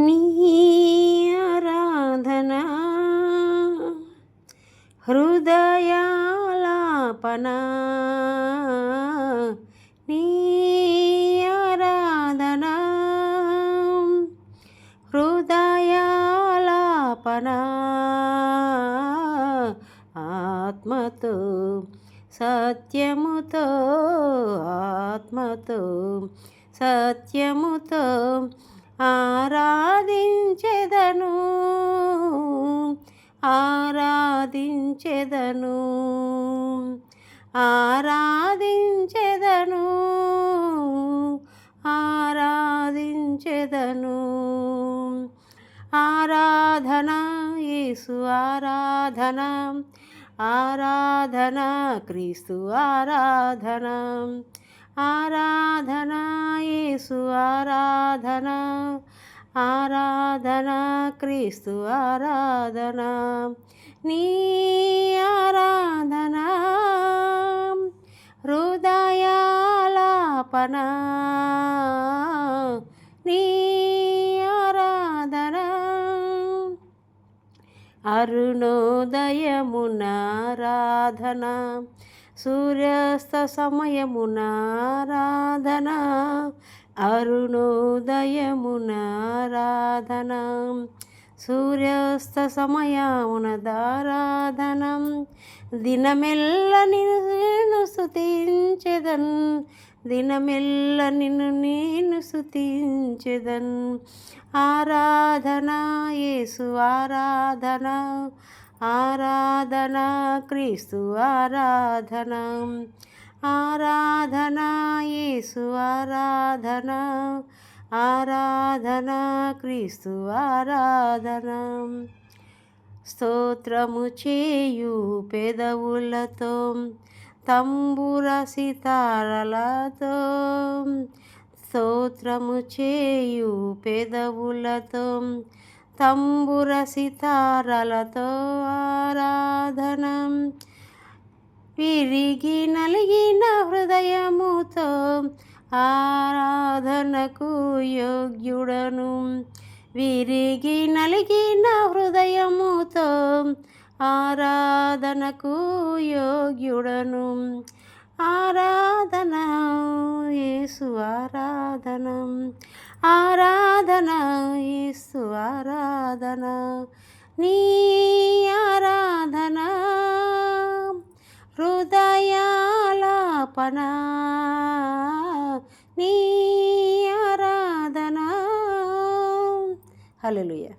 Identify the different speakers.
Speaker 1: నీ ఆరాధన హృదయాలాపన నీ ఆరాధన హృదయాలాపన ఆత్మతో సత్యముతో ఆత్మతో సత్యముతో ఆరాధించెదను ఆరాధించెదను ఆరాధించెదను ఆరాధించెదను ఆరాధన యేసు ఆరాధన ఆరాధన క్రీస్తు ఆరాధన ఆరాధన యేసు ఆరాధన ఆరాధన క్రీస్తు ఆరాధన నీ ఆరాధన హృదయాలాపన నీ ఆరాధన అరుణోదయమున ఆరాధన సూర్యాస్త సమయమున ఆరాధన అరుణోదయమున ఆరాధన సూర్యాస్త సమయమున ఆరాధన దినమెల్ల నేను స్తుతించెదన్ దినమెల్ల నేను స్తుతించెదన్ ఆరాధన యేసు ఆరాధన ఆరాధన క్రీస్తు ఆరాధన ఆరాధన యేసు ఆరాధన ఆరాధన క్రీస్తు ఆరాధన స్తోత్రము చేయు పెదవులతో తంబుర సితారలతో స్తోత్రము చేయు పెదవులతో తంబుర సితారలతో ఆరాధన విరిగి నలిగిన హృదయముతో ఆరాధనకు యోగ్యుడను విరిగి నలిగిన హృదయముతో ఆరాధనకు యోగ్యుడను ఆరాధన యేసు ఆరాధన ఆరాధన యేసు ఆరాధన నీ ఆరాధన హృదయాలాపన నీ ఆరాధన హల్లెలూయా.